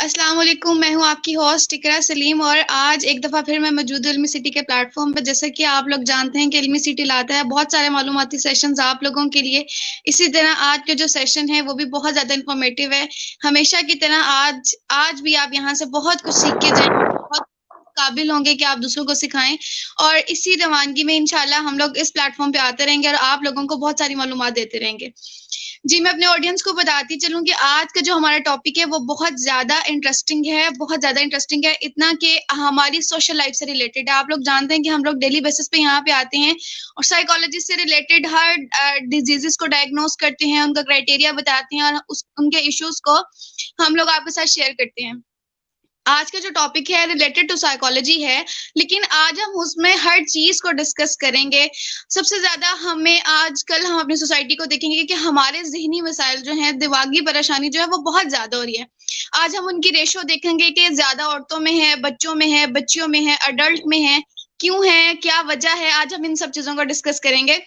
अस्सलाम वालेकुम। मैं हूं आपकी होस्ट इकरा सलीम और आज एक दफ़ा फिर मैं मौजूद हूं इल्मी सिटी के प्लेटफॉर्म पर। जैसे कि आप लोग जानते हैं कि इल्मी सिटी लाता है बहुत सारे मालूमाती सेशंस आप लोगों के लिए। इसी तरह आज के जो सेशन है वो भी बहुत ज़्यादा इंफॉर्मेटिव है। हमेशा की तरह आज भी आप यहाँ से बहुत कुछ सीख के जाएंगे, बहुत काबिल होंगे कि आप दूसरों को सिखाएं। और इसी रवानगी में इंशाल्लाह हम लोग इस प्लेटफॉर्म पे आते रहेंगे और आप लोगों को बहुत सारी मालूमात देते रहेंगे। जी, मैं अपने ऑडियंस को बताती चलूँ कि आज का जो हमारा टॉपिक है वो बहुत ज़्यादा इंटरेस्टिंग है, बहुत ज़्यादा इंटरेस्टिंग है, इतना कि हमारी सोशल लाइफ से रिलेटेड है। आप लोग जानते हैं कि हम लोग डेली बेसिस पे यहाँ पे आते हैं और साइकोलॉजी से रिलेटेड हर डिजीजेस को डायग्नोस करते हैं, उनका क्राइटेरिया बताते हैं और उनके इश्यूज को हम लोग आपके साथ शेयर करते हैं। आज का जो टॉपिक है रिलेटेड टू साइकोलॉजी है, लेकिन आज हम उसमें हर चीज को डिस्कस करेंगे। सबसे ज्यादा हम अपनी सोसाइटी को देखेंगे कि हमारे ज़हनी मसाइल जो हैं, दिमागी परेशानी जो है वो बहुत ज्यादा हो रही है। आज हम उनकी रेशो देखेंगे कि ज्यादा औरतों में है, बच्चों में है, बच्चियों में है, अडल्ट में है, क्यों है, क्या वजह है। आज हम इन सब चीजों को डिस्कस करेंगे।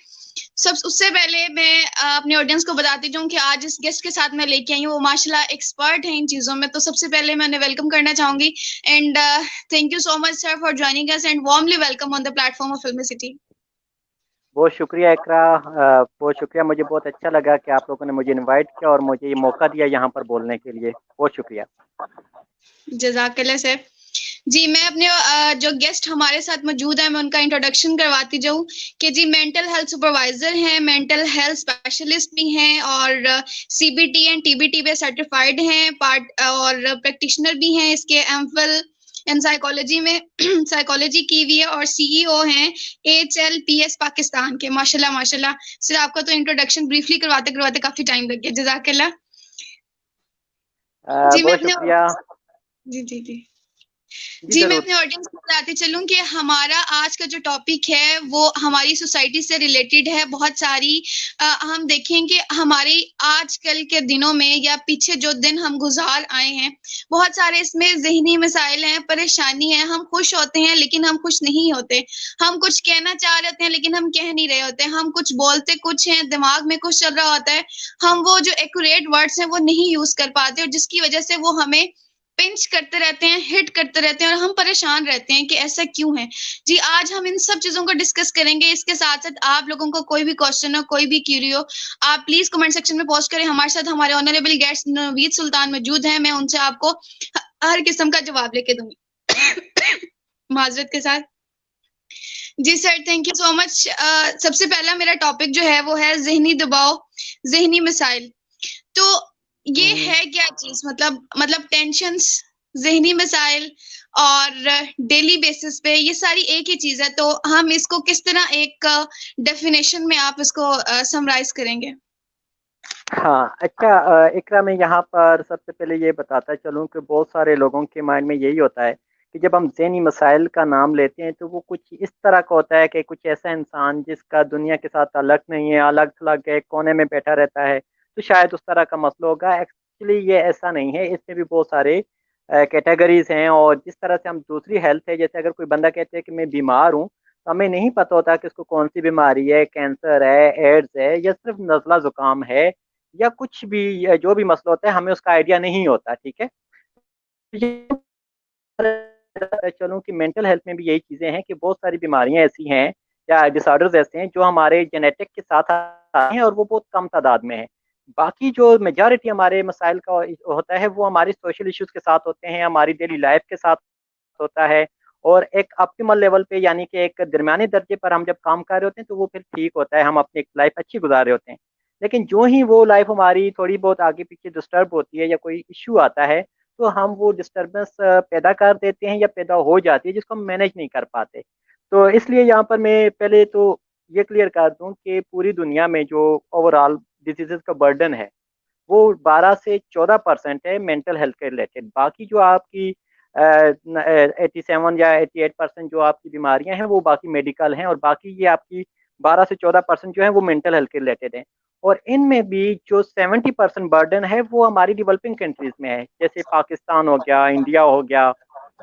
सब उससे पहले मैं अपने ऑडियंस को बताती हूँ कि आज इस गेस्ट के साथ मैं लेके आई हूँ, वो माशाल्लाह एक्सपर्ट है इन चीज़ों में। तो सबसे पहले मैं उन्हें वेलकम करना चाहूंगी and thank you so much sir for joining us and warmly welcome on the platform of फिल्मी सिटी। बहुत शुक्रिया इकरा। बहुत शुक्रिया। मुझे बहुत अच्छा लगा कि आप लोगों ने मुझे इनवाइट किया और मुझे ये मौका दिया यहाँ पर बोलने के लिए। बहुत शुक्रिया। जज़ाकल्लाह सर। जी, मैं अपने जो गेस्ट हमारे साथ मौजूद है मैं उनका इंट्रोडक्शन करवाती जाऊँ कि जी मेंटल हेल्थ सुपरवाइजर हैं, मेंटल हेल्थ स्पेशलिस्ट भी हैं और सीबीटी एंड टीबीटी पे सर्टिफाइड हैं, पार्ट और प्रैक्टिशनर भी हैं। इसके एमफिल इन साइकोलॉजी में साइकोलॉजी की हुई है और सीईओ हैं एचएलपीएस पाकिस्तान के। माशाल्लाह माशाल्लाह सर, आपका तो इंट्रोडक्शन ब्रीफली करवाते करवाते काफी टाइम लग गया। जज़ाकल्लाह। जी मैं बहुत अपने शुक्रिया। जी जी जी जी जी मैं ज़रूर। अपने ऑडियंस को बताते चलूं कि हमारा आज का जो टॉपिक है वो हमारी सोसाइटी से रिलेटेड है। बहुत सारी हम देखें कि हमारे आजकल के दिनों में या पीछे जो दिन हम गुजार आए हैं, बहुत सारे इसमें ज़हनी मसाइल हैं, परेशानी है। हम खुश होते हैं लेकिन हम खुश नहीं होते। हम कुछ कहना चाह रहे होते हैं लेकिन हम कह नहीं रहे होते। हम कुछ बोलते कुछ हैं, दिमाग में कुछ चल रहा होता है। हम वो जो एक्यूरेट वर्ड्स हैं वो नहीं यूज कर पाते और जिसकी वजह से वो हमें पिंच करते रहते हैं, हिट करते रहते हैं और हम परेशान रहते हैं कि ऐसा क्यों है। जी, आज हम इन सब चीजों को डिस्कस करेंगे। इसके साथ साथ आप लोगों को कोई भी क्वेश्चन हो, कोई भी क्यूरी हो, आप प्लीज कमेंट सेक्शन में पोस्ट करें। हमारे साथ हमारे ऑनरेबल गेस्ट नवीद सुल्तान मौजूद हैं, मैं उनसे आपको हर किस्म का जवाब लेके दूंगी माजरत के साथ। जी sir, thank you so much. सबसे पहला मेरा टॉपिक जो है वो है जहनी दबाव, जहनी मसाइल। तो ये हम्म, है क्या चीज, मतलब टेंशन्स, जहनी मसाइल और डेली बेसिस पे ये सारी एक ही चीज है। तो हम इसको किस तरह एक डेफिनेशन में आप इसको समराइज करेंगे? हाँ अच्छा। इकरा, मैं यहाँ पर सबसे पहले ये बताता चलूँ कि बहुत सारे लोगों के माइंड में यही होता है कि जब हम ज़हनी मसाइल का नाम लेते हैं तो वो कुछ इस तरह का होता है कि कुछ ऐसा इंसान जिसका दुनिया के साथ ताल्लुक नहीं है, अलग थलग एक कोने में बैठा रहता है, तो शायद उस तरह का मसला होगा। एक्चुअली ये ऐसा नहीं है। इसमें भी बहुत सारे कैटेगरीज हैं और जिस तरह से हम दूसरी हेल्थ है, जैसे अगर कोई बंदा कहते हैं कि मैं बीमार हूँ, तो हमें नहीं पता होता कि उसको कौन सी बीमारी है, कैंसर है, एड्स है, या सिर्फ नज़ला ज़ुकाम है, या कुछ भी, या जो भी मसला होता है हमें उसका आइडिया नहीं होता। ठीक है। ये चलूँ कि मेंटल हेल्थ में भी यही चीज़ें हैं कि बहुत सारी बीमारियां ऐसी हैं या डिसऑर्डर्स ऐसे हैं जो हमारे जेनेटिक के साथ आते हैं और वो बहुत कम तादाद में है। बाकी जो मेजॉरिटी हमारे मसाइल का होता है वो हमारी सोशल इश्यूज के साथ होते हैं, हमारी डेली लाइफ के साथ होता है। और एक ऑप्टिमल लेवल पे, यानी कि एक दरमियाने दर्जे पर हम जब काम कर रहे होते हैं तो वो फिर ठीक होता है, हम अपनी एक लाइफ अच्छी गुजार रहे होते हैं। लेकिन जो ही वो लाइफ हमारी थोड़ी बहुत आगे पीछे डिस्टर्ब होती है या कोई इश्यू आता है, तो हम वो डिस्टरबेंस पैदा कर देते हैं या पैदा हो जाती है जिसको हम मैनेज नहीं कर पाते। तो इसलिए यहाँ पर मैं पहले तो ये क्लियर कर दूं कि पूरी दुनिया में जो ओवरऑल डिजीजेस का बर्डन है वो 12 से 14% है मेंटल हेल्थ के रिलेटेड। बाकी जो आपकी 87 या 88% जो आपकी बीमारियां हैं वो बाकी मेडिकल हैं, और बाकी ये आपकी 12 से 14% जो है वो मेंटल हेल्थ के रिलेटेड है। और इनमें भी जो 70% बर्डन है वो हमारी डेवलपिंग कंट्रीज में है, जैसे पाकिस्तान हो गया, इंडिया हो गया,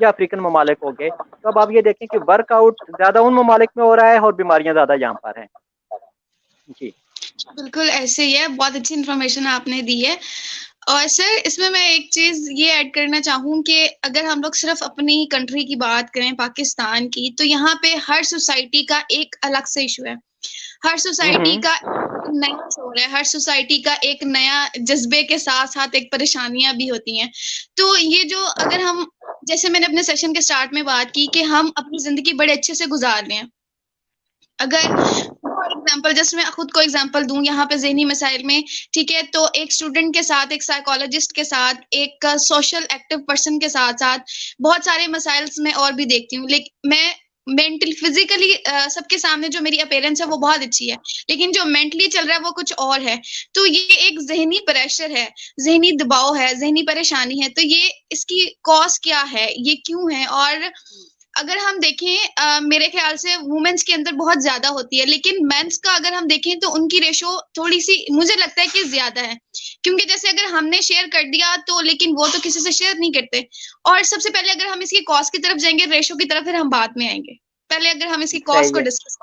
या अफ्रीकन ममालिक हो गए। तो अब आप ये देखें कि वर्कआउट ज़्यादा उन ममालिक में हो रहा है और बीमारियां ज़्यादा यहाँ पर हैं। जी। बिल्कुल ऐसे ही है, बहुत अच्छी इन्फॉर्मेशन आपने दी है। और सर इसमें मैं एक चीज ये ऐड करना चाहूँ कि अगर हम लोग सिर्फ अपनी कंट्री की बात करें, पाकिस्तान की, तो यहाँ पे हर सोसाइटी का एक अलग से इशू है। हर सोसाइटी हम्म। का नया शोर है, हर सोसाइटी का एक नया जज्बे के साथ साथ एक परेशानियां भी होती हैं। तो ये जो अगर हम, जैसे मैंने अपने सेशन के स्टार्ट में बात की कि हम अपनी जिंदगी बड़े अच्छे से गुजार रहे हैं। अगर फॉर एग्जाम्पल, जैसे मैं खुद को एग्जाम्पल दूं यहाँ पे ज़हनी मसाइल में, ठीक है, तो एक स्टूडेंट के साथ, एक साइकोलॉजिस्ट के साथ, एक सोशल एक्टिव पर्सन के साथ साथ बहुत सारे मसाइल्स मैं और भी देखती हूँ। लेकिन मैं मेंटल फिजिकली सबके सामने जो मेरी अपेयरेंस है वो बहुत अच्छी है, लेकिन जो मेंटली चल रहा है वो कुछ और है। तो ये एक जहनी प्रेशर है, जहनी दबाव है, जहनी परेशानी है। तो ये इसकी कॉज क्या है, ये क्यों है? और अगर हम देखें, मेरे ख्याल से वुमेन्स के अंदर बहुत ज्यादा होती है, लेकिन मेंस का अगर हम देखें तो उनकी रेशो थोड़ी सी मुझे लगता है कि ज्यादा है। क्योंकि जैसे अगर हमने शेयर कर दिया तो, लेकिन वो तो किसी से शेयर नहीं करते। और सबसे पहले अगर हम इसकी कॉज की तरफ जाएंगे, रेशो की तरफ, फिर हम बाद में आएंगे। पहले अगर हम इसकी कॉज सही को है। डिस्कस।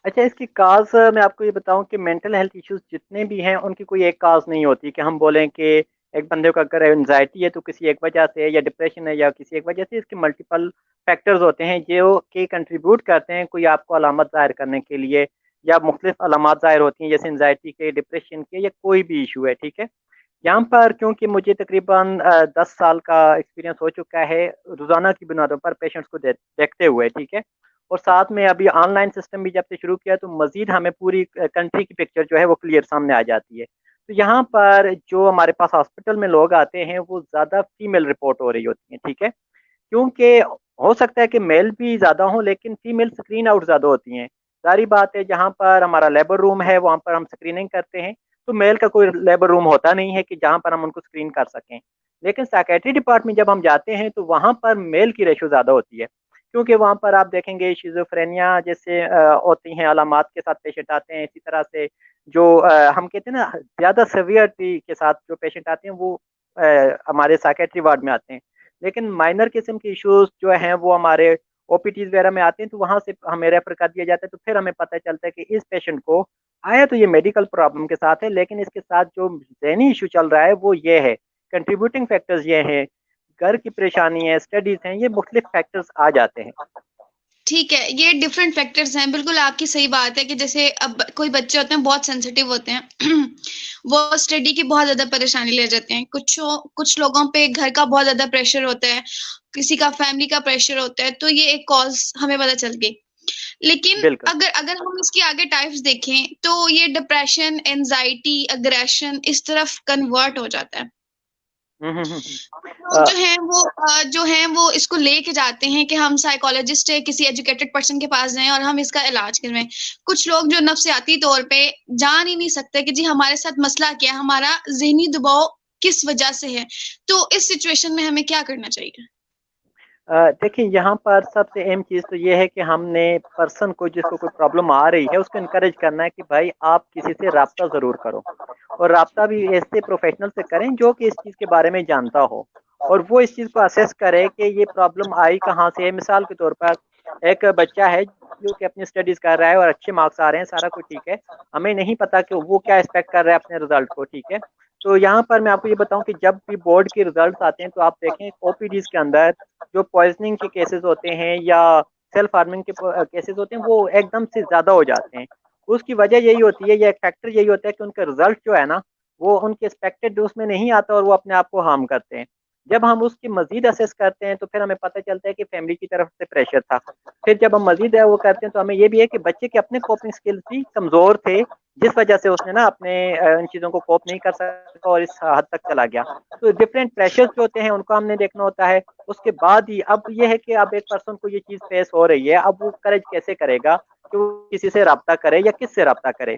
अच्छा, इसकी काज मैं आपको ये बताऊं कि मेंटल हेल्थ इश्यूज जितने भी हैं उनकी कोई एक काज नहीं होती कि हम बोलें कि एक बंदे को अगर एंजाइटी है तो किसी एक वजह से, या डिप्रेशन है या किसी एक वजह से। इसके मल्टीपल फैक्टर्स होते हैं जो कि कंट्रीब्यूट करते हैं कोई आपको अलामत जाहिर करने के लिए, या मुख्तलिफ अलामत जाहिर होती हैं जैसे एंजाइटी के, डिप्रेशन के, या कोई भी इशू है। ठीक है। यहाँ पर क्योंकि मुझे तकरीबन 10 साल का एक्सपीरियंस हो चुका है रोजाना की बुनियादों पर पेशेंट्स को देखते हुए। ठीक है। और साथ में अभी ऑनलाइन सिस्टम भी जब से शुरू किया तो मजीद हमें पूरी कंट्री की पिक्चर जो है वो क्लियर सामने आ जाती है। तो यहाँ पर जो हमारे पास हॉस्पिटल में लोग आते हैं वो ज़्यादा फीमेल रिपोर्ट हो रही होती हैं। ठीक है। क्योंकि हो सकता है कि मेल भी ज़्यादा हो लेकिन फीमेल स्क्रीन आउट ज़्यादा होती हैं। सारी बात है, जहाँ पर हमारा लेबर रूम है वहाँ पर हम स्क्रीनिंग करते हैं, तो मेल का कोई लेबर रूम होता नहीं है कि जहाँ पर हम उनको स्क्रीन कर सकें। लेकिन साइकेट्री डिपार्टमेंट जब हम जाते हैं तो वहाँ पर मेल की रेशो ज़्यादा होती है। क्योंकि वहाँ पर आप देखेंगे शिज़ोफ्रेनिया जैसे होती हैं अलामात के साथ पेशेंट आते हैं। इसी तरह से जो हम कहते हैं ना ज़्यादा सेवियरिटी के साथ जो पेशेंट आते हैं वो हमारे साइकेट्री वार्ड में आते हैं। लेकिन माइनर किस्म के इश्यूज जो हैं वो हमारे ओपीटीज वगैरह में आते हैं, तो वहां से हमें रेफर कर दिया जाता है। तो फिर हमें पता चलता है कि इस पेशेंट को आया तो ये मेडिकल प्रॉब्लम के साथ है, लेकिन इसके साथ जो जहनी इशू चल रहा है वो ये है। कंट्रीब्यूटिंग फैक्टर्स ये हैं, घर की परेशानी है, स्टडीज हैं, ये मुख्तलिफ फैक्टर्स आ जाते हैं। ठीक है, ये डिफरेंट फैक्टर्स हैं, बिल्कुल आपकी सही बात है कि जैसे अब कोई बच्चे होते हैं बहुत सेंसिटिव होते हैं वो स्टडी की बहुत ज्यादा परेशानी ले जाते हैं। कुछ लोगों पे घर का बहुत ज्यादा प्रेशर होता है, किसी का फैमिली का प्रेशर होता है, तो ये एक कॉज हमें पता चल गई। लेकिन बिल्कुल। अगर अगर हम इसकी आगे टाइप्स देखें तो ये डिप्रेशन, एंजाइटी, अग्रेशन इस तरफ कन्वर्ट हो जाता है। लोग अ, जो हैं वो इसको लेके जाते हैं कि हम साइकोलॉजिस्ट है, किसी एजुकेटेड पर्सन के पास जाएं और हम इसका इलाज करवाएं। कुछ लोग जो नफ्सियाती तौर पे जान ही नहीं सकते कि जी हमारे साथ मसला क्या है, हमारा जहनी दबाव किस वजह से है। तो इस सिचुएशन में हमें क्या करना चाहिए? देखिए, यहाँ पर सबसे अहम चीज़ तो ये है कि हमने पर्सन को, जिसको कोई प्रॉब्लम आ रही है, उसको इनकरेज करना है कि भाई आप किसी से रब्ता ज़रूर करो, और रब्ता भी ऐसे प्रोफेशनल से करें जो कि इस चीज़ के बारे में जानता हो, और वो इस चीज़ को असेस करे कि ये प्रॉब्लम आई कहाँ से है। मिसाल के तौर पर एक बच्चा है जो कि अपनी स्टडीज़ कर रहा है और अच्छे मार्क्स आ रहे हैं, सारा कुछ ठीक है, हमें नहीं पता कि वो क्या एक्सपेक्ट कर रहा है अपने रिजल्ट को। ठीक है। तो यहाँ पर मैं आपको ये बताऊं कि जब भी बोर्ड के रिजल्ट्स आते हैं तो आप देखें ओपीडीज के अंदर जो पॉइजनिंग के केसेस होते हैं या सेल्फ हार्मिंग के केसेस होते हैं वो एकदम से ज़्यादा हो जाते हैं। उसकी वजह यही होती है, या एक फैक्टर यही होता है कि उनका रिजल्ट जो है ना वो उनके एक्सपेक्टेड उसमें नहीं आता और वो अपने आप को हार्म करते हैं। जब हम उसकी मजीद असेस करते हैं तो फिर हमें पता चलता है कि फैमिली की तरफ से प्रेशर था। फिर जब हम मजीद है वो करते हैं तो हमें ये भी है कि बच्चे के अपने कोपिंग स्किल्स भी कमज़ोर थे, जिस वजह से उसने ना अपने इन चीज़ों को कोप नहीं कर सका और इस हद तक चला गया। तो डिफरेंट प्रेशर्स जो होते हैं उनको हमने देखना होता है। उसके बाद ही अब ये है कि अब एक पर्सन को ये चीज़ फेस हो रही है, अब वो करेज कैसे करेगा कि वो किसी से रब्ता करे या किससे रब्ता करे।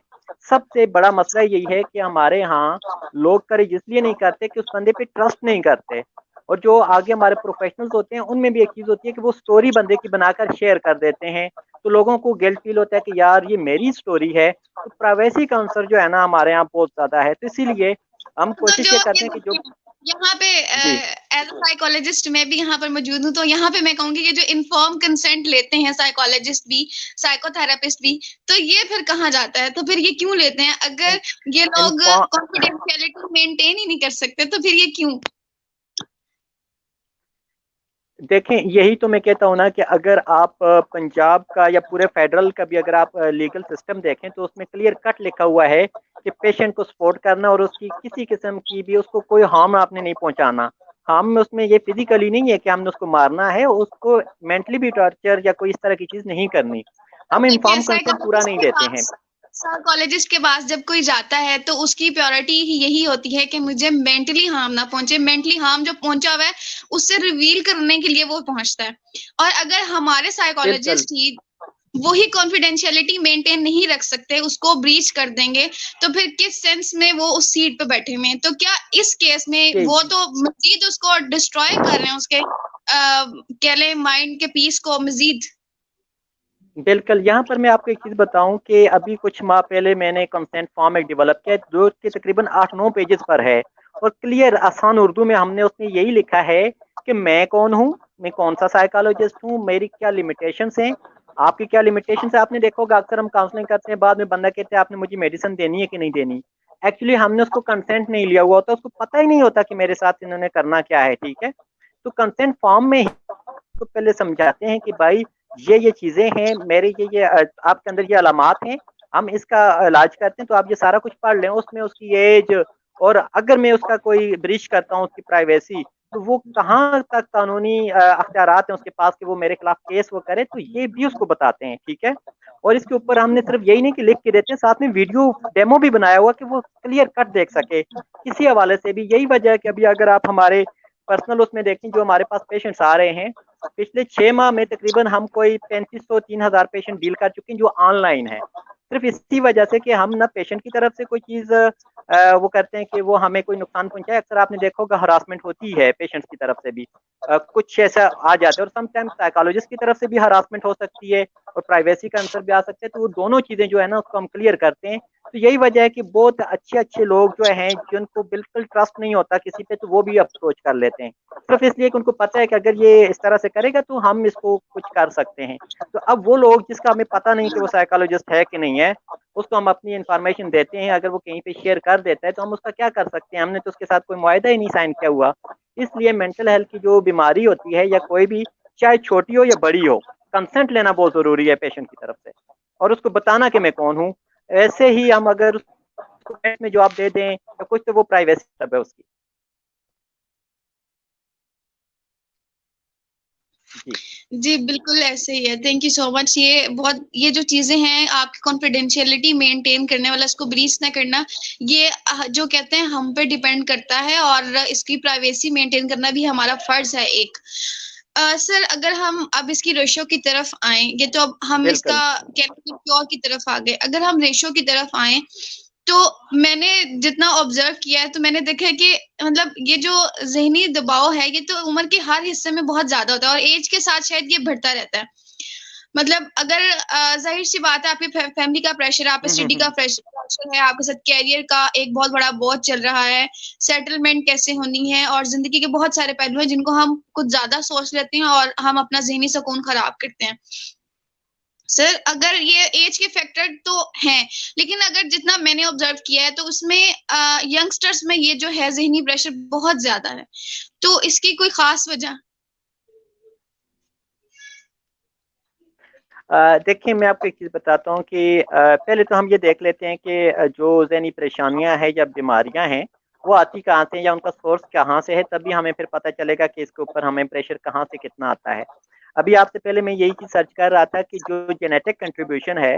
सबसे बड़ा मसला यही है कि हमारे यहाँ लोग करेज इसलिए नहीं करते कि उस बंदे पे ट्रस्ट नहीं करते, और जो आगे हमारे प्रोफेशनल्स होते हैं उनमें भी एक चीज़ होती है कि वो स्टोरी बंदे की बनाकर शेयर कर देते हैं, तो लोगों को गिल्ट फील होता है कि यार ये मेरी स्टोरी है। तो प्राइवेसी का आंसर जो है ना हमारे यहाँ बहुत ज़्यादा है, तो इसीलिए हम तो कोशिश जो ये करते ये हैं कि जो देखिए, यहाँ पे जी एज अ साइकोलॉजिस्ट मैं भी यहाँ पर मौजूद हूँ, तो यहाँ पे मैं कहूंगी कि जो इन्फॉर्म कंसेंट लेते हैं साइकोलॉजिस्ट भी, साइकोथेरेपिस्ट भी, तो ये फिर कहाँ जाता है? तो फिर ये क्यों लेते हैं? अगर ये लोग इन्फॉर्म कॉन्फिडेंशियलिटी मेंटेन ही नहीं कर सकते तो फिर ये क्यों? देखें, यही तो मैं कहता हूँ ना कि अगर आप पंजाब का या पूरे फेडरल का भी अगर आप लीगल सिस्टम देखें तो उसमें क्लियर कट लिखा हुआ है कि पेशेंट को सपोर्ट करना और उसकी किसी किस्म की भी उसको कोई हार्म आपने नहीं पहुंचाना। हार्म में उसमें ये फिजिकली नहीं है कि हमने उसको मारना है, उसको मेंटली भी टॉर्चर या कोई इस तरह की चीज नहीं करनी। हम देखिए इन्फॉर्म कंसेंट पूरा नहीं देते हैं। साइकोलॉजिस्ट के पास जब कोई जाता है तो उसकी प्रायोरिटी ही यही होती है कि मुझे मेंटली हार्म ना पहुंचे, मेंटली हार्म जो पहुंचा हुआ है उससे रिवील करने के लिए वो पहुंचता है। और अगर हमारे बिल्कुल साइकोलॉजिस्ट ही वही कॉन्फिडेंशियलिटी मेंटेन नहीं रख सकते, उसको ब्रीच कर देंगे, तो फिर किस सेंस में वो उस सीट पे बैठे हुए हैं? तो क्या इस केस में जी वो तो मजीद उसको डिस्ट्रॉय कर रहे हैं, उसके कह लें माइंड के पीस को मजीद। बिल्कुल। यहाँ पर मैं आपको एक चीज़ बताऊं कि अभी कुछ माह पहले मैंने कंसेंट फॉर्म एक डेवलप किया जो कि तकरीबन 8-9 पेजेस पर है और क्लियर आसान उर्दू में हमने उसमें यही लिखा है कि मैं कौन हूँ, मैं कौन सा साइकोलॉजिस्ट हूँ, मेरी क्या लिमिटेशंस हैं, आपकी क्या लिमिटेशंस है। आपने देखा होगा अक्सर हम काउंसलिंग करते हैं, बाद में बंदा कहते हैं आपने मुझे मेडिसिन देनी है कि नहीं देनी। एक्चुअली हमने उसको कंसेंट नहीं लिया हुआ होता, उसको पता ही नहीं होता कि मेरे साथ इन्होंने करना क्या है। ठीक है, तो कंसेंट फॉर्म में को पहले समझाते हैं कि भाई ये चीजें हैं, मेरे ये आपके अंदर ये अलामात हैं, हम इसका इलाज करते हैं, तो आप ये सारा कुछ पढ़ लें। उसमें उसकी एज और अगर मैं उसका कोई ब्रीच करता हूँ उसकी प्राइवेसी, तो वो कहाँ तक कानूनी अख्तियारात हैं उसके पास कि वो मेरे खिलाफ केस वो करे, तो ये भी उसको बताते हैं। ठीक है, और इसके ऊपर हमने सिर्फ यही नहीं कि लिख के देते हैं, साथ में वीडियो डेमो भी बनाया हुआ कि वो क्लियर कट देख सके किसी हवाले से भी। यही वजह है कि अभी अगर आप हमारे पर्सनल उसमें देखें जो हमारे पास पेशेंट्स आ रहे हैं, पिछले 6 माह में तकरीबन हम कोई 3500-3000 पेशेंट डील कर चुके हैं जो ऑनलाइन है। सिर्फ इसी वजह से कि हम ना पेशेंट की तरफ से कोई चीज वो करते हैं कि वो हमें कोई नुकसान पहुंचाए। अक्सर आपने देखा होगा हरासमेंट होती है पेशेंट्स की तरफ से भी, कुछ ऐसा आ जाता है, और समटाइम साइकोलॉजिस्ट की तरफ से भी हरासमेंट हो सकती है और प्राइवेसी का आंसर भी आ सकते हैं। तो वो दोनों चीजें जो है ना उसको हम क्लियर करते हैं। तो यही वजह है कि बहुत अच्छे अच्छे लोग जो हैं जिनको बिल्कुल ट्रस्ट नहीं होता किसी पे, तो वो भी अप्रोच कर लेते हैं सिर्फ इसलिए कि उनको पता है कि अगर ये इस तरह से करेगा तो हम इसको कुछ कर सकते हैं। तो अब वो लोग जिसका हमें पता नहीं कि वो साइकोलॉजिस्ट है कि नहीं है, उसको हम अपनी इन्फॉर्मेशन देते हैं, अगर वो कहीं पे शेयर कर देता है तो हम उसका क्या कर सकते हैं, हमने तो उसके साथ कोई मुआहदा ही नहीं साइन किया हुआ। इसलिए मेंटल हेल्थ की जो बीमारी होती है या कोई भी, चाहे छोटी हो या बड़ी हो, कंसेंट लेना बहुत जरूरी है पेशेंट की तरफ से और उसको बताना कि मैं कौन हूँ। ऐसे ही हम अगर उसको में जवाब दे दें या कुछ, तो वो प्राइवेसी सब है उसकी। जी जी, बिल्कुल ऐसे ही है। Thank you so much. ये जो चीज़ें हैं आपकी कॉन्फिडेंशियलिटी मेंटेन करने वाला, इसको ब्रीच ना करना, ये जो कहते हैं हम पे डिपेंड करता है, और इसकी प्राइवेसी मेंटेन करना भी हमारा फर्ज है एक। सर, अगर हम अब इसकी रेशो की तरफ आएँ, ये तो अब हम इसका बिल्कुल। क्योर की तरफ आ गए। अगर हम रेशो की तरफ आएँ, तो मैंने जितना ऑब्जर्व किया है तो मैंने देखा है कि मतलब ये जो ज़हनी दबाव है ये तो उम्र के हर हिस्से में बहुत ज़्यादा होता है, और एज के साथ शायद ये बढ़ता रहता है। मतलब अगर ज़ाहिर-सी बात है, आपकी फैमिली का प्रेशर है, आपके स्टडी का हम्म। प्रेशर है, आपके साथ करियर का एक बहुत बड़ा बोझ चल रहा है, सेटलमेंट कैसे होनी है, और ज़िंदगी के बहुत सारे पहलू हैं जिनको हम कुछ ज़्यादा सोच लेते हैं और हम अपना ज़हनी सुकून खराब करते हैं। सर, अगर ये एज के फैक्टर तो हैं, लेकिन अगर जितना मैंने ऑब्जर्व किया है तो उसमें यंगस्टर्स में ये जो है ज़हनी प्रेशर बहुत ज़्यादा है। तो इसकी कोई ख़ास वजह? देखिए, मैं आपको एक चीज़ बताता हूँ कि पहले तो हम ये देख लेते हैं कि जो ज़हनी परेशानियाँ हैं या बीमारियाँ हैं, वो आती कहाँ से हैं या उनका सोर्स कहाँ से है, तभी हमें फिर पता चलेगा कि इसके ऊपर हमें प्रेशर कहाँ से कितना आता है। अभी आपसे पहले मैं यही चीज़ सर्च कर रहा था कि जो जेनेटिक कंट्रीब्यूशन है,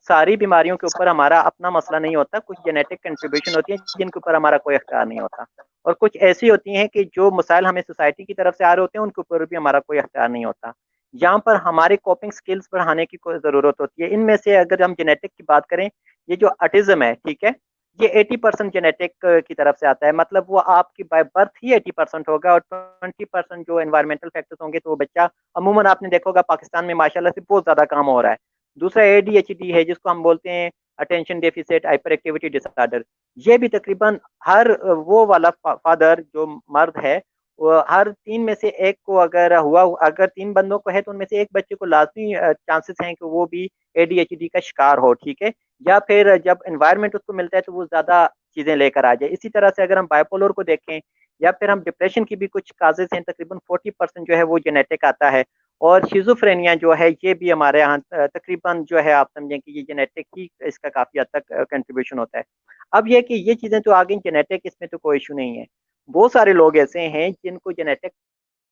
सारी बीमारियों के ऊपर हमारा अपना मसला नहीं होता। कुछ जेनेटिक कंट्रीब्यूशन होती है जिनके ऊपर हमारा कोई अख्तियार नहीं होता, और कुछ ऐसी होती हैं कि जो मसाइल हमें सोसाइटी की तरफ से आ रहे होते हैं उनके ऊपर भी हमारा कोई अख्तियार नहीं होता। यहाँ पर हमारे कोपिंग स्किल्स बढ़ाने की कोई ज़रूरत होती है। इनमें से अगर हम जेनेटिक की बात करें, ये जो ऑटिज़्म है, ठीक है, ये 80% जेनेटिक की तरफ से आता है। मतलब वो आपकी बाय बर्थ ही 80% होगा और 20% जो एनवायरमेंटल फैक्टर्स होंगे, तो वो बच्चा अमूमन आपने देखा होगा पाकिस्तान में माशाल्लाह से बहुत ज़्यादा काम हो रहा है। दूसरा ADHD है जिसको हम बोलते हैं attention deficit hyper activity disorder. ये भी तकरीबन हर वो वाला फादर जो मर्द है, वो हर 3 में से एक को अगर हुआ, अगर 3 बंदों को है तो उनमें से एक बच्चे को लाजमी चांसेस हैं कि वो भी ADHD का शिकार हो, ठीक है। या फिर जब एनवायरनमेंट उसको मिलता है तो वो ज्यादा चीजें लेकर आ जाए। इसी तरह से अगर हम बाइपोलर को देखें या फिर हम डिप्रेशन की भी कुछ काजेज हैं, तकरीबन 40% जो है वो जेनेटिक आता है। और शिजोफ्रेनिया जो है ये भी हमारे यहाँ तकरीबन जो है आप समझें कि ये जेनेटिक ही इसका काफी हद तक कंट्रीब्यूशन होता है। अब ये कि ये चीजें तो आ गई जेनेटिक, इसमें तो कोई इशू नहीं है। बहुत सारे लोग ऐसे हैं जिनको जेनेटिक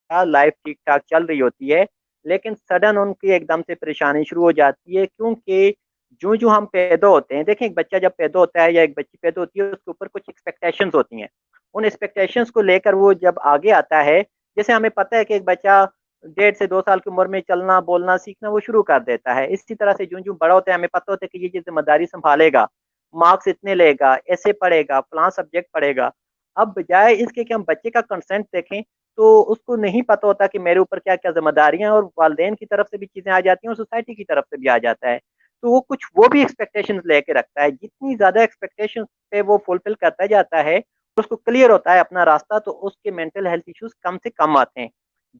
लाइफ ठीक ठाक चल रही होती है, लेकिन सडन उनकी एकदम से परेशानी शुरू हो जाती है, क्योंकि जो जो हम पैदा होते हैं, देखें एक बच्चा जब पैदा होता है या एक बच्ची पैदा होती है उसके ऊपर कुछ एक्सपेक्टेशंस होती हैं। उन एक्सपेक्टेशंस को लेकर वो जब आगे आता है, जैसे हमें पता है कि एक बच्चा 1.5 से 2 साल की उम्र में चलना बोलना सीखना वो शुरू कर देता है, इसी तरह से जो जो बड़ा होता है हमें पता होता है कि ये जिम्मेदारी संभालेगा, मार्क्स इतने लेगा, ऐसे पढ़ेगा, फलां सब्जेक्ट पढ़ेगा। अब बजाय इसके कि हम बच्चे का कंसेंट देखें, तो उसको नहीं पता होता कि मेरे ऊपर क्या क्या जिम्मेदारियां, और वालदेन की तरफ से भी चीजें आ जाती हैं और सोसाइटी की तरफ से भी आ जाता है। तो वो कुछ वो भी एक्सपेक्टेशंस लेके रखता है, जितनी ज्यादा एक्सपेक्टेशंस पे वो फुलफिल करता जाता है, उसको क्लियर होता है अपना रास्ता, तो उसके मेंटल हेल्थ इश्यूज कम से कम आते हैं।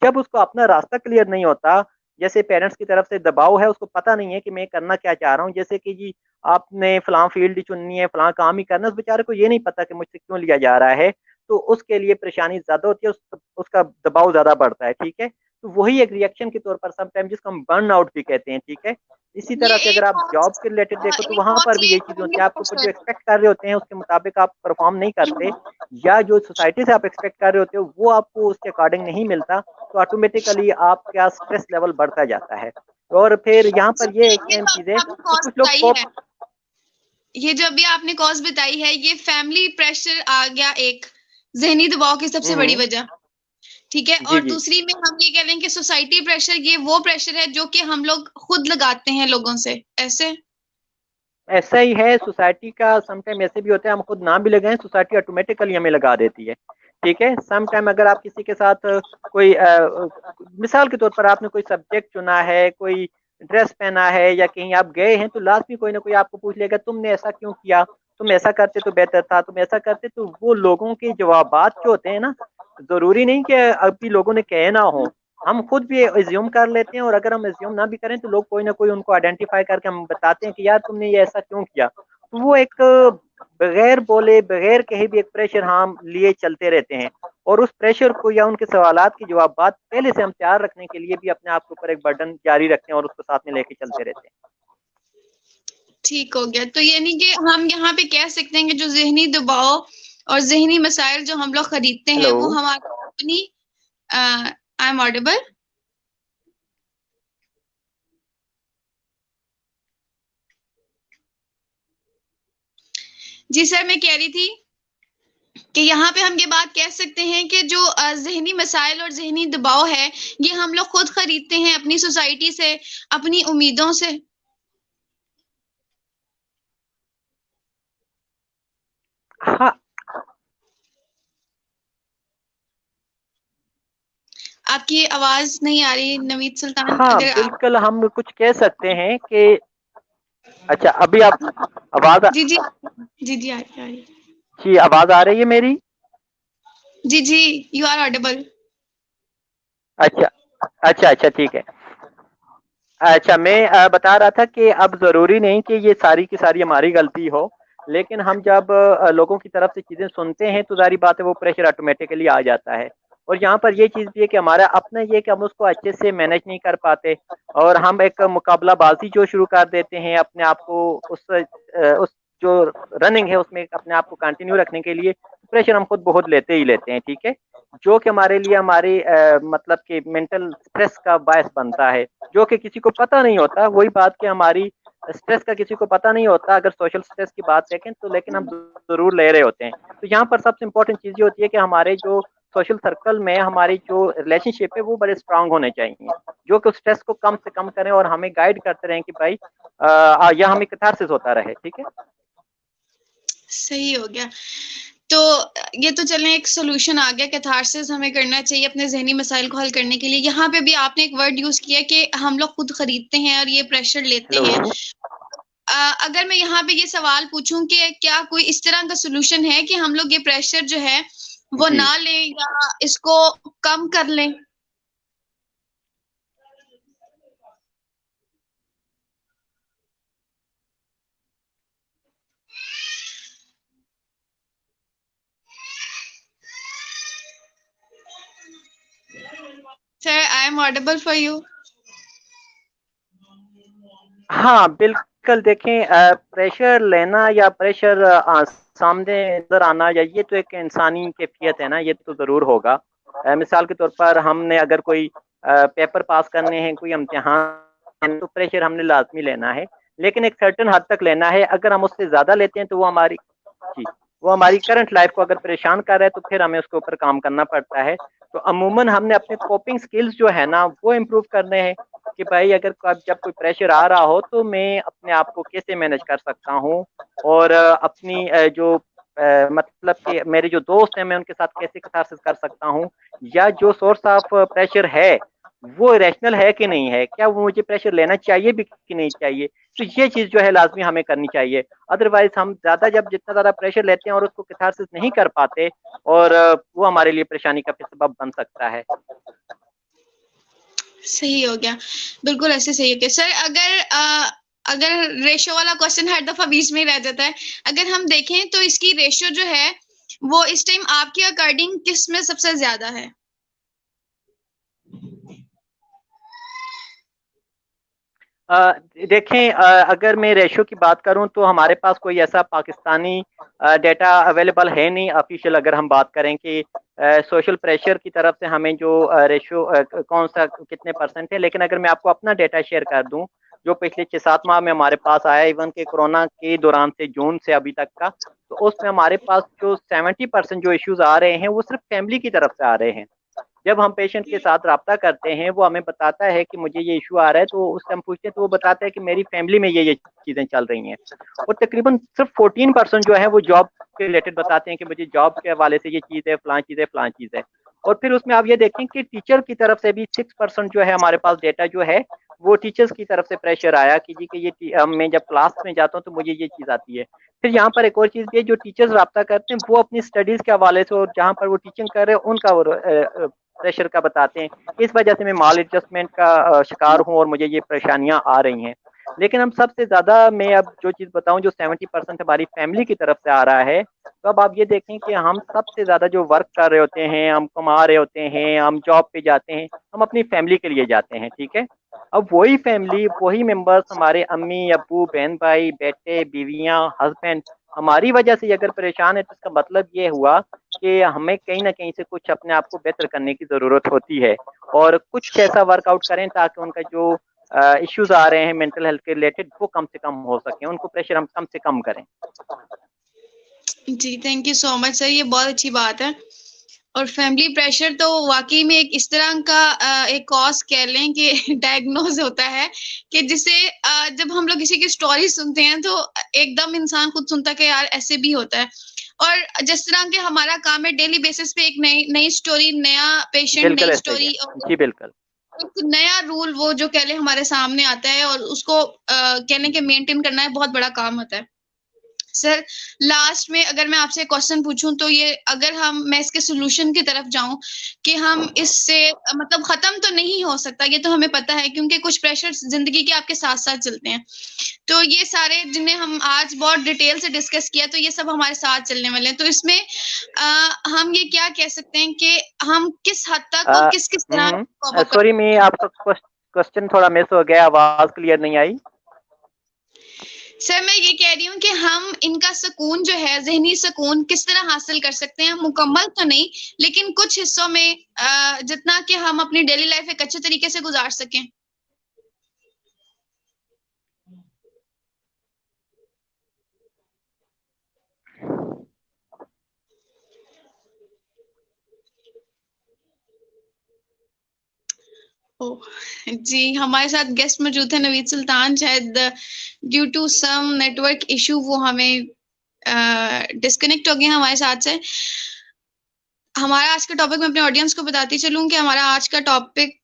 जब उसको अपना रास्ता क्लियर नहीं होता, जैसे पेरेंट्स की तरफ से दबाव है, उसको पता नहीं है कि मैं करना क्या चाह रहा हूँ, जैसे कि जी आपने फलां फील्ड चुननी है, फलां काम ही करना, उस बेचारे को ये नहीं पता कि मुझसे क्यों लिया जा रहा है, तो उसके लिए परेशानी ज्यादा होती है, उसका दबाव ज्यादा बढ़ता है, ठीक है। तो वही एक रिएक्शन के तौर पर समटाइम जिसको हम बर्न आउट भी कहते हैं, ठीक है। इसी ये तरह से अगर एक आप जॉब बहुत के रिलेटेड देखो तो एक वहां बहुत पर भी ही यही चीजें होती है, आपके ऊपर जो क्वेश्चन। एक्सपेक्ट कर रहे होते हैं उसके मुताबिक आप परफॉर्म नहीं करते, या जो सोसाइटी से आप एक्सपेक्ट कर रहे होते हो वो आपको उसके अकॉर्डिंग नहीं मिलता, तो ऑटोमेटिकली आपका स्ट्रेस लेवल बढ़ता जाता है। और फिर यहाँ पर ये एक ये अहम जो चीज है आपने कि कॉज कुछ लोग बताई है, ये जो अभी आपने कॉज बताई है, ये फैमिली प्रेशर आ गया एक जहनी दबाव की सबसे बड़ी हम्म, वजह, ठीक है। जी और जी, दूसरी में हम ये कह रहे हैं कि सोसाइटी प्रेशर, ये वो प्रेशर है जो कि हम लोग खुद लगाते हैं लोगों से, ऐसे। ऐसा ही है। सोसाइटी का समटाइम ऐसे भी होता है, हम खुद ना भी लगाएं सोसाइटी ऑटोमेटिकली हमें लगा देती है, ठीक है। समटाइम अगर आप किसी के साथ कोई मिसाल के तौर पर आपने कोई सब्जेक्ट चुना है, कोई ड्रेस पहना है, या कहीं आप गए हैं, तो लास्ट में कोई ना कोई आपको पूछ लेगा तुमने ऐसा क्यों किया, तुम ऐसा करते तो बेहतर था, तुम ऐसा करते, तो वो लोगों के जवाबात जो होते हैं ना, जरूरी नहीं कि अभी लोगों ने कहे ना हो, हम खुद भी एज्यूम कर लेते हैं, और अगर हम एज्यूम ना भी करें तो लोग कोई ना कोई उनको आइडेंटिफाई करके हम बताते हैं कि यार तुमने ये ऐसा क्यों किया। तो वो एक बगैर बोले बगैर कहे भी एक प्रेशर हम लिए चलते रहते हैं, और उस प्रेशर को या उनके सवालात की जवाब पहले से हम तैयार रखने के लिए भी अपने आप के ऊपर एक बर्डन जारी रखते हैं और उसको साथ में लेके चलते रहते हैं। ठीक हो गया। तो यानी कि हम यहाँ पे कह सकते हैं कि जो जहनी दबाव और जहनी मसाइल जो हम लोग खरीदते हैं हेलो, वो हमारी अपनी, आई एम ऑडिबल? जी सर, मैं कह रही थी कि यहाँ पे हम ये बात कह सकते हैं कि जो जहनी मसाइल और जहनी दबाव है, ये हम लोग खुद खरीदते हैं अपनी सोसाइटी से, अपनी उम्मीदों से। हाँ आपकी आवाज नहीं आ रही नवीद सुल्तान, हाँ, अगर आप। बिल्कुल हम कुछ कह सकते हैं कि अच्छा अभी आप आवाज जी जी, जी जी, आ रही है। जी आवाज आ रही है मेरी? जी जी, यू आर ऑडिबल। अच्छा अच्छा अच्छा, ठीक है। अच्छा मैं बता रहा था कि अब जरूरी नहीं कि ये सारी की सारी हमारी गलती हो, लेकिन हम जब लोगों की तरफ से चीजें सुनते हैं तो सारी बात है वो प्रेशर ऑटोमेटिकली आ जाता है। और यहाँ पर ये चीज भी है कि हमारा अपना ये कि हम उसको अच्छे से मैनेज नहीं कर पाते, और हम एक मुकाबलाबाजी जो शुरू कर देते हैं अपने आप को उस जो रनिंग है उसमें अपने आप को कंटिन्यू रखने के लिए, प्रेशर हम खुद बहुत लेते ही लेते हैं, ठीक है। जो कि हमारे लिए हमारी मतलब कि मेंटल स्ट्रेस का बायस बनता है, जो कि किसी को पता नहीं होता। वही बात कि हमारी स्ट्रेस का किसी को पता नहीं होता अगर सोशल स्ट्रेस की बात देखें तो, लेकिन हम जरूर ले रहे होते हैं। तो यहाँ पर सबसे इंपॉर्टेंट चीज ये होती है कि हमारे जो सोशल सर्कल में हमारी जो रिलेशनशिप है वो बड़े स्ट्रांग होने चाहिए, जो कि स्ट्रेस को कम से कम करें और हमें गाइड करते रहें कि भाई यह हमें कैथारसिस होता रहे, ठीक है। सही हो गया। तो ये तो चलें एक सोल्यूशन आ गया, कैथारसिस हमें करना चाहिए अपने जहनी मसाइल को हल करने के लिए। यहाँ पे भी आपने एक वर्ड यूज किया कि हम लोग खुद खरीदते हैं और ये प्रेशर लेते हेलो। हैं। अगर मैं यहाँ पे ये सवाल पूछूं कि क्या कोई इस तरह का सोल्यूशन है कि हम लोग ये प्रेशर जो है वो जी ना लें या इसको कम कर लें? Sir, I am audible for you? हाँ बिल्कुल, देखें प्रेशर लेना या प्रेशर सामने नजर आना, या ये तो एक इंसानी कैफियत है ना, ये तो ज़रूर होगा। मिसाल के तौर पर हमने अगर कोई पेपर पास करने हैं, कोई इम्तिहान, तो प्रेशर हमने लाजमी लेना है, लेकिन एक सर्टेन हद तक लेना है। अगर हम उससे ज़्यादा लेते हैं तो वो हमारी करंट लाइफ को अगर परेशान कर रहा है, तो फिर हमें उसके ऊपर काम करना पड़ता है। तो अमूमन हमने अपने कोपिंग स्किल्स जो है ना वो इम्प्रूव करने हैं, कि भाई अगर जब कोई प्रेशर आ रहा हो तो मैं अपने आप को कैसे मैनेज कर सकता हूँ, और अपनी जो मतलब कि मेरे जो दोस्त हैं मैं उनके साथ कैसे कैथारसिस कर सकता हूँ, या जो सोर्स ऑफ प्रेशर है वो रैशनल है कि नहीं है, क्या वो मुझे प्रेशर लेना चाहिए भी कि नहीं चाहिए। तो ये चीज़ जो है लाजमी हमें करनी चाहिए। अदरवाइज हम ज़्यादा जब जितना ज़्यादा प्रेशर लेते हैं और उसको कैथारसिस नहीं कर पाते, और वो हमारे लिए परेशानी का फिर सबब बन सकता है। सही हो गया, बिल्कुल ऐसे सही हो गया। सर, अगर रेशो वाला क्वेश्चन हर दफा बीच में ही रह जाता है, अगर हम देखें तो इसकी रेशो जो है वो इस टाइम आपके अकॉर्डिंग किस में सबसे ज्यादा है? अ, देखें, अगर मैं रेशो की बात करूं तो हमारे पास कोई ऐसा पाकिस्तानी डेटा अवेलेबल है नहीं ऑफिशियल। अगर हम बात करें कि सोशल प्रेशर की तरफ से हमें जो रेशो कौन सा कितने परसेंट है, लेकिन अगर मैं आपको अपना डेटा शेयर कर दूं जो पिछले 6-7 माह में हमारे पास आया, इवन के कोरोना के दौरान से जून से अभी तक का, तो उसमें हमारे पास जो 70% जो इश्यूज आ रहे हैं वो सिर्फ फैमिली की तरफ से आ रहे हैं। जब हम पेशेंट के साथ रब्ता करते हैं, वो हमें बताता है कि मुझे ये इशू आ रहा है, तो उससे हम पूछते हैं तो वो बताता है कि मेरी फैमिली में ये चीज़ें चल रही हैं। और तकरीबन सिर्फ 14% जो है वो जॉब के रिलेटेड बताते हैं कि मुझे जॉब के हवाले से ये चीज़ है, फलां चीज़ है, फलां चीज़ है। और फिर उसमें आप ये देखें कि टीचर की तरफ से भी 6% जो है हमारे पास डेटा जो है वो टीचर्स की तरफ से प्रेशर आया कि जी कि ये मैं जब क्लास में जाता हूँ तो मुझे ये चीज़ आती है। फिर यहाँ पर एक और चीज़ भी है, जो टीचर्स रब्ता करते हैं वो अपनी स्टडीज़ के हवाले से और जहाँ पर वो टीचिंग कर रहे हैं उनका वो प्रेशर का बताते हैं। इस वजह से मैं माल एडजस्टमेंट का शिकार हूँ और मुझे ये परेशानियां आ रही हैं। लेकिन हम सबसे ज़्यादा, मैं अब जो चीज़ बताऊं, जो 70% हमारी फैमिली की तरफ से आ रहा है, तो अब आप ये देखें कि हम सबसे ज़्यादा जो वर्क कर रहे होते हैं, हम कमा रहे होते हैं, हम जॉब पे जाते हैं, हम अपनी फैमिली के लिए जाते हैं, ठीक है। अब वही फैमिली, वही मेंबर्स, हमारे अम्मी अब्बू, बहन भाई, बेटे बीवियां, हस्बैंड, हमारी वजह से अगर परेशान है, तो इसका मतलब ये हुआ कि हमें कहीं ना कहीं से कुछ अपने आप को बेहतर करने की ज़रूरत होती है, और कुछ ऐसा वर्कआउट करें ताकि उनका जो इश्यूज आ रहे हैं मेंटल हेल्थ के रिलेटेड वो कम से कम हो सके, उनको प्रेशर हम कम से कम करें। जी, thank you so much sir, ये बहुत अच्छी बात है। और फैमिली प्रेशर तो वाकई में एक इस तरह का एक कॉज कह लें कि डायग्नोज होता है कि जिसे जब हम लोग किसी की स्टोरी सुनते हैं तो एकदम इंसान खुद सुनता है कि यार ऐसे भी होता है। और जिस तरह के हमारा काम है, डेली बेसिस पे एक नई नई स्टोरी, नया पेशेंट, बिल्कुल नई ऐसे ही है। स्टोरी और जी बिल्कुल। एक नया रूल वो जो कह लें हमारे सामने आता है, और उसको कह लें कि मेंटेन करना है बहुत बड़ा काम होता है। सर, लास्ट में अगर मैं आपसे क्वेश्चन पूछूं तो ये, अगर मैं इसके सॉल्यूशन की तरफ जाऊं कि हम इससे मतलब खत्म तो नहीं हो सकता, ये तो हमें पता है क्योंकि कुछ प्रेशर जिंदगी के आपके साथ साथ चलते हैं। तो ये सारे जिन्हें हम आज बहुत डिटेल से डिस्कस किया, तो ये सब हमारे साथ चलने वाले हैं। तो इसमें हम ये क्या कह सकते हैं कि हम किस हद तक और किस किस तरह कॉप अप कर। सॉरी, मैं आपका क्वेश्चन थोड़ा मिस हो गया, आवाज क्लियर नहीं आई। सर, मैं ये कह रही हूँ कि हम इनका सुकून जो है, ज़हनी सुकून किस तरह हासिल कर सकते हैं? मुकम्मल तो नहीं, लेकिन कुछ हिस्सों में जितना कि हम अपनी डेली लाइफ एक अच्छे तरीके से गुजार सकें। ओह! जी, हमारे साथ गेस्ट मौजूद थे नवीद सुल्तान, शायद due to some network issue वो हमें डिस्कनेक्ट हो गए हमारे साथ से। हमारा आज का टॉपिक मैं अपने ऑडियंस को बताती चलूं कि हमारा आज का टॉपिक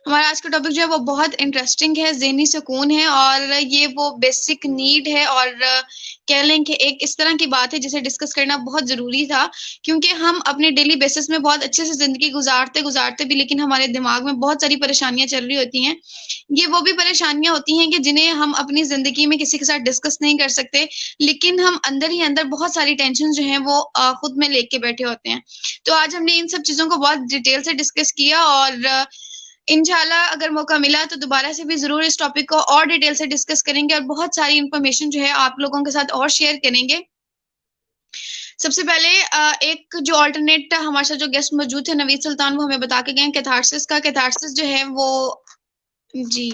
जो है वो बहुत इंटरेस्टिंग है, ज़हनी सुकून है और ये वो बेसिक नीड है और कह लें कि एक इस तरह की बात है जिसे डिस्कस करना बहुत ज़रूरी था, क्योंकि हम अपने डेली बेसिस में बहुत अच्छे से ज़िंदगी गुजारते भी लेकिन हमारे दिमाग में बहुत सारी परेशानियां चल रही होती हैं। ये वो भी परेशानियां होती हैं कि जिन्हें हम अपनी ज़िंदगी में किसी के साथ डिस्कस नहीं कर सकते, लेकिन हम अंदर ही अंदर बहुत सारी टेंशन जो हैं वो खुद में लेके बैठे होते हैं। तो आज हमने इन सब चीज़ों को बहुत डिटेल से डिस्कस किया और इंशाल्लाह अगर मौका मिला तो दोबारा से भी ज़रूर इस टॉपिक को और डिटेल से डिस्कस करेंगे और बहुत सारी इन्फॉर्मेशन जो है आप लोगों के साथ और शेयर करेंगे। सबसे पहले एक जो अल्टरनेट हमारे साथ जो गेस्ट मौजूद थे नवीद सुल्तान, वो हमें बता के गए कैथारसिस जो है वो जी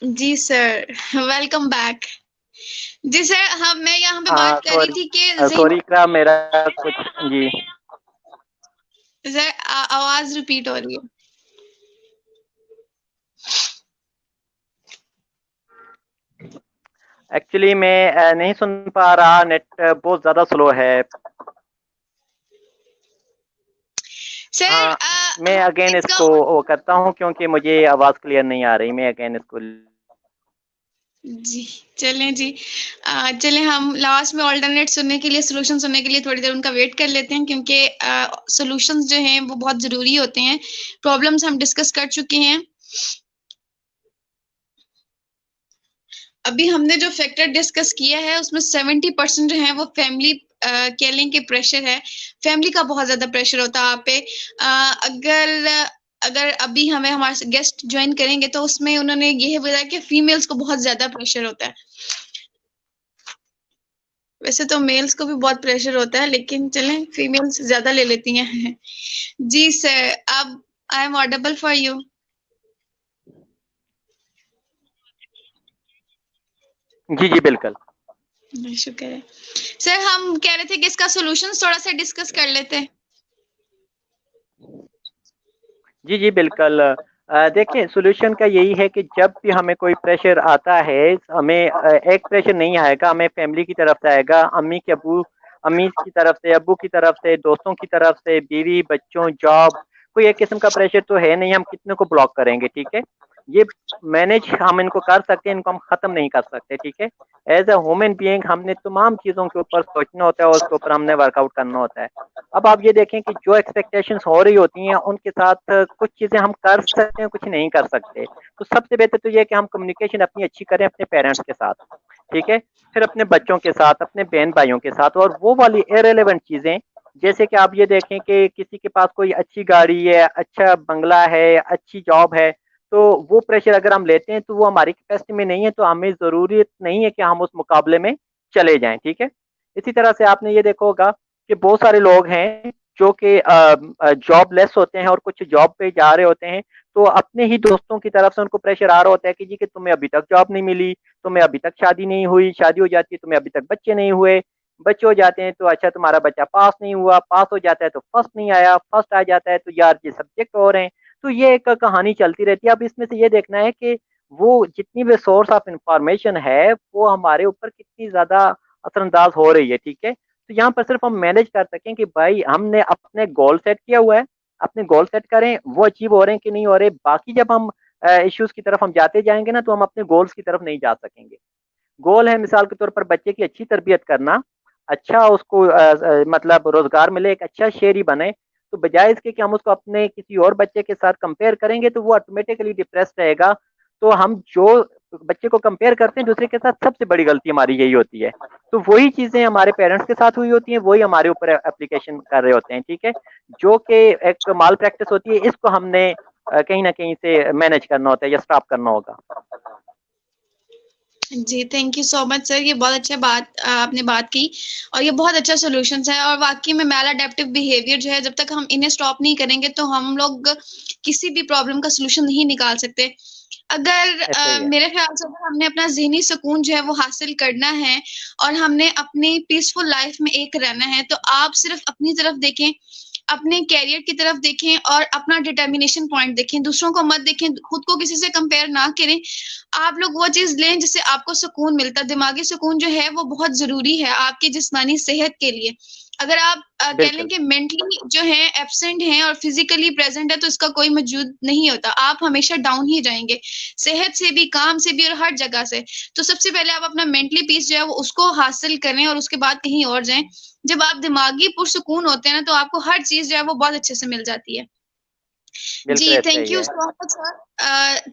जी सर, वेलकम बैक। जी सर, मैं यहाँ पे बात कर रही थी कि सॉरी इकरा, मेरा कुछ जी सर आवाज रिपीट हो रही है। एक्चुअली मैं नहीं सुन पा रहा, नेट बहुत ज्यादा स्लो है सर। मैं अगेन इसको वो करता हूँ क्योंकि मुझे आवाज क्लियर नहीं आ रही। मैं अगेन इसको जी चलें जी, चलें हम लास्ट में ऑल्टरनेट सुनने के लिए, सोल्यूशन सुनने के लिए थोड़ी देर उनका वेट कर लेते हैं, क्योंकि सोल्यूशंस जो हैं वो बहुत ज़रूरी होते हैं। प्रॉब्लम्स हम डिस्कस कर चुके हैं। अभी हमने जो फैक्टर डिस्कस किया है उसमें 70% जो है वो फैमिली कह लें कि प्रेशर है। फैमिली का बहुत ज़्यादा प्रेशर होता है आप पे। अगर अभी हमें हमारे गेस्ट ज्वाइन करेंगे तो उसमें उन्होंने ये बताया कि फीमेल्स को बहुत ज़्यादा प्रेशर होता है। वैसे तो मेल्स को भी बहुत प्रेशर होता है, लेकिन चलें फीमेल्स ज़्यादा ले लेती हैं। जी सर, अब I am audible for you. जी जी बिल्कुल। शुक्र है सर। हम कह रहे थे कि इसका सॉल्यूशन थोड़ा सा डिस्कस कर लेते हैं। जी जी बिल्कुल। देखिए सॉल्यूशन का यही है कि जब भी हमें कोई प्रेशर आता है, हमें एक प्रेशर नहीं आएगा, हमें फैमिली की तरफ से आएगा, अम्मी की तरफ से, अब्बू की तरफ से, दोस्तों की तरफ से, बीवी बच्चों जॉब, कोई एक किस्म का प्रेशर तो है नहीं। हम कितने को ब्लॉक करेंगे, ठीक है। ये मैनेज हम इनको कर सकते हैं, इनको हम खत्म नहीं कर सकते, ठीक है। एज ए ह्यूमन बीइंग हमने तमाम चीज़ों के ऊपर सोचना होता है और उसके ऊपर हमने वर्कआउट करना होता है। अब आप ये देखें कि जो एक्सपेक्टेशंस हो रही होती हैं उनके साथ कुछ चीज़ें हम कर सकते हैं, कुछ नहीं कर सकते। तो सबसे बेहतर तो ये है कि हम कम्युनिकेशन अपनी अच्छी करें अपने पेरेंट्स के साथ, ठीक है, फिर अपने बच्चों के साथ, अपने बहन भाइयों के साथ। और वो वाली इररिलेवेंट चीज़ें, जैसे कि आप ये देखें कि किसी के पास कोई अच्छी गाड़ी है, अच्छा बंगला है, अच्छी जॉब है, तो वो प्रेशर अगर हम लेते हैं तो वो हमारी कैपेसिटी में नहीं है, तो हमें ज़रूरत नहीं है कि हम उस मुकाबले में चले जाएं, ठीक है। इसी तरह से आपने ये देखा होगा कि बहुत सारे लोग हैं जो कि जॉब लेस होते हैं और कुछ जॉब पे जा रहे होते हैं, तो अपने ही दोस्तों की तरफ से उनको प्रेशर आ रहा होता है कि जी कि तुम्हें अभी तक जॉब नहीं मिली, तुम्हें अभी तक शादी नहीं हुई, शादी हो जाती है तुम्हें अभी तक बच्चे नहीं हुए, बच्चे हो जाते हैं तो अच्छा तुम्हारा बच्चा पास नहीं हुआ, पास हो जाता है तो फर्स्ट नहीं आया, फर्स्ट आ जाता है तो यार ये सब्जेक्ट और हैं। तो ये एक कहानी चलती रहती है। अब इसमें से ये देखना है कि वो जितनी भी सोर्स ऑफ इंफॉर्मेशन है वो हमारे ऊपर कितनी ज्यादा असरअंदाज हो रही है, ठीक है। तो यहाँ पर सिर्फ हम मैनेज कर सकें कि भाई हमने अपने गोल सेट किया हुआ है, अपने गोल सेट करें, वो अचीव हो रहे हैं कि नहीं हो रहे। बाकी जब हम इश्यूज की तरफ हम जाते जाएंगे ना, तो हम अपने गोल्स की तरफ नहीं जा सकेंगे। गोल है मिसाल के तौर पर बच्चे की अच्छी तरबियत करना, अच्छा उसको मतलब रोजगार मिले, एक अच्छा शहरी बने, तो बजाय इसके कि हम उसको अपने किसी और बच्चे के साथ कंपेयर करेंगे तो वो ऑटोमेटिकली डिप्रेस रहेगा। तो हम जो बच्चे को कंपेयर करते हैं दूसरे के साथ, सबसे बड़ी गलती हमारी यही होती है। तो वही चीजें हमारे पेरेंट्स के साथ हुई होती हैं, वही हमारे ऊपर एप्लीकेशन कर रहे होते हैं, ठीक है, जो कि एक माल प्रैक्टिस होती है। इसको हमने कहीं ना कहीं से मैनेज करना होता है या स्टॉप करना होगा। जी thank you so much sir, ये बहुत अच्छा बात आपने बात की और ये बहुत अच्छा सॉल्यूशन है। और वाकई में मैल अडेप्टिव बिहेवियर जो है, जब तक हम इन्हें स्टॉप नहीं करेंगे तो हम लोग किसी भी प्रॉब्लम का सॉल्यूशन नहीं निकाल सकते। ऐसे ही है। मेरे ख्याल से अगर हमने अपना ज़हनी सुकून जो है वो हासिल करना है और हमने अपनी पीसफुल लाइफ में एक रहना है, तो आप सिर्फ अपनी तरफ देखें, अपने कैरियर की तरफ देखें और अपना डिटर्मिनेशन पॉइंट देखें, दूसरों को मत देखें, खुद को किसी से कंपेयर ना करें। आप लोग वो चीज लें जिससे आपको सुकून मिलता है। दिमागी सुकून जो है वो बहुत जरूरी है आपकी जिस्मानी सेहत के लिए। अगर आप कह लें बिल्कुल कि मेंटली जो है एब्सेंट हैं और फिजिकली प्रेजेंट है तो इसका कोई मौजूद नहीं होता, आप हमेशा डाउन ही जाएंगे, सेहत से भी, काम से भी और हर जगह से। तो सबसे पहले आप अपना मेंटली पीस जो है वो उसको हासिल करें और उसके बाद कहीं और जाएं। जब आप दिमागी पुरसुकून होते हैं ना तो आपको हर चीज जो है वो बहुत अच्छे से मिल जाती है। बिल्कुल जी, ऐसा thank ही you है। so much, sir.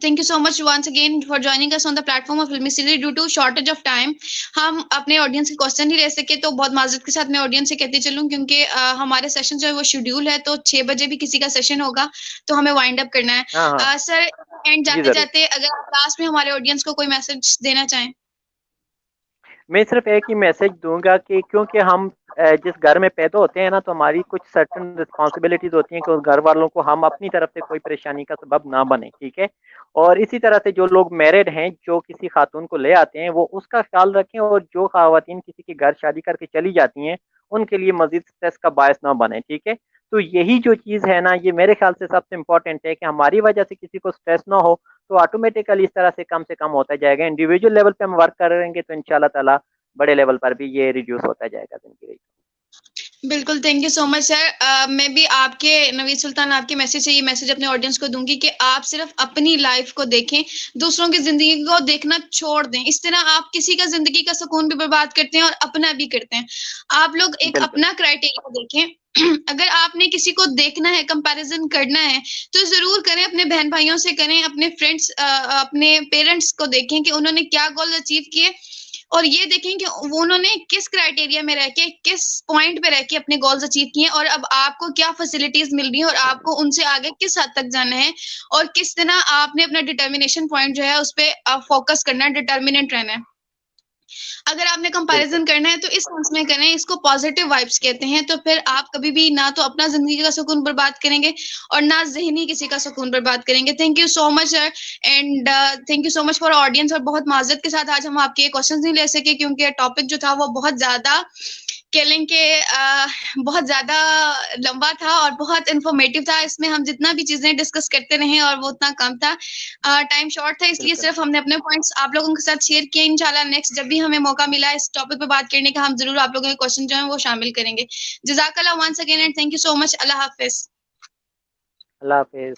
Thank you so much once again for joining us on the platform of Filmy City. Due to shortage of time, हम अपने ऑडियंस के क्वेश्चन नहीं ले सके, तो बहुत माजरत के साथ मैं ऑडियंस से कहती चलूं क्योंकि हमारे सेशन जो है वो शेड्यूल है, तो 6 बजे भी किसी का सेशन होगा तो हमें वाइंड अप करना हाँ हाँ। है। सर, एंड जी जाते जरूर। जाते अगर आप लास्ट में हमारे ऑडियंस को कोई मैसेज देना चाहें। मैं सिर्फ एक ही मैसेज दूंगा कि क्योंकि हम जिस घर में पैदा होते हैं ना, तो हमारी कुछ सर्टन रिस्पॉन्सिबिलिटीज होती हैं कि उस घर वालों को हम अपनी तरफ से कोई परेशानी का सबब ना बने, ठीक है। और इसी तरह से जो लोग मैरिड हैं, जो किसी खातून को ले आते हैं, वो उसका ख्याल रखें, और जो खातन किसी के घर शादी करके चली जाती हैं उनके लिए मजीद स्ट्रेस का बायस ना बने, ठीक है। तो यही जो चीज़ है ना, ये मेरे ख्याल से सबसे इम्पोर्टेंट है कि हमारी वजह से किसी को स्ट्रेस ना हो। तो ऑटोमेटिकली इस तरह से कम होता जाएगा। इंडिविजुअल लेवल पे हम वर्क करेंगे तो इंशाल्लाह ताला बड़े लेवल पर भी ये रिड्यूस होता जाएगा जिंदगी। बिल्कुल, thank you so much sir. मैं भी आपके, नवीद सुल्तान, आपके मैसेज से ये मैसेज अपने ऑडियंस को दूंगी कि आप सिर्फ अपनी लाइफ को देखें, दूसरों की जिंदगी को देखना छोड़ दें। इस तरह आप किसी का जिंदगी का सुकून भी बर्बाद करते हैं और अपना भी करते हैं। आप लोग एक बिल्कुल अपना क्राइटेरिया देखें। अगर आपने किसी को देखना है, कंपैरिजन करना है, तो जरूर करें, अपने बहन भाइयों से करें, अपने फ्रेंड्स, अपने पेरेंट्स को देखें कि उन्होंने क्या गोल अचीव किए, और ये देखें कि वो उन्होंने किस क्राइटेरिया में रह के, किस पॉइंट पे रह के अपने गोल्स अचीव किए, और अब आपको क्या फैसिलिटीज मिल रही है और आपको उनसे आगे किस हद तक जाना है, और किस तरह आपने अपना डिटर्मिनेशन पॉइंट जो है उस पर फोकस करना है, डिटर्मिनेंट रहना है। अगर आपने बिल्कुल। कंपैरिजन करना है तो इस सेंस में करें, इसको पॉजिटिव वाइब्स कहते हैं। तो फिर आप कभी भी ना तो अपना जिंदगी का सुकून बर्बाद करेंगे और ना ज़हनी किसी का सुकून बर्बाद करेंगे। Thank you so much sir, and thank you so much for audience. और बहुत माजरत के साथ आज हम आपके क्वेश्चंस नहीं ले सके क्योंकि टॉपिक जो था वो बहुत ज्यादा कह लें कि बहुत ज्यादा लंबा था और बहुत इंफॉर्मेटिव था। इसमें हम जितना भी चीजें डिस्कस करते रहे और वो उतना कम था, टाइम शॉर्ट था, इसलिए बिल्कुल सिर्फ हमने अपने पॉइंट्स आप लोगों के साथ शेयर किए। इंशाल्लाह नेक्स्ट जब भी हमें मौका मिला इस टॉपिक पे बात करने का, हम जरूर आप लोगों के क्वेश्चन जो है वो शामिल करेंगे। जजाकल्लाह once again and thank you so much. अल्लाह हाफिज। अल्लाह हाफिज।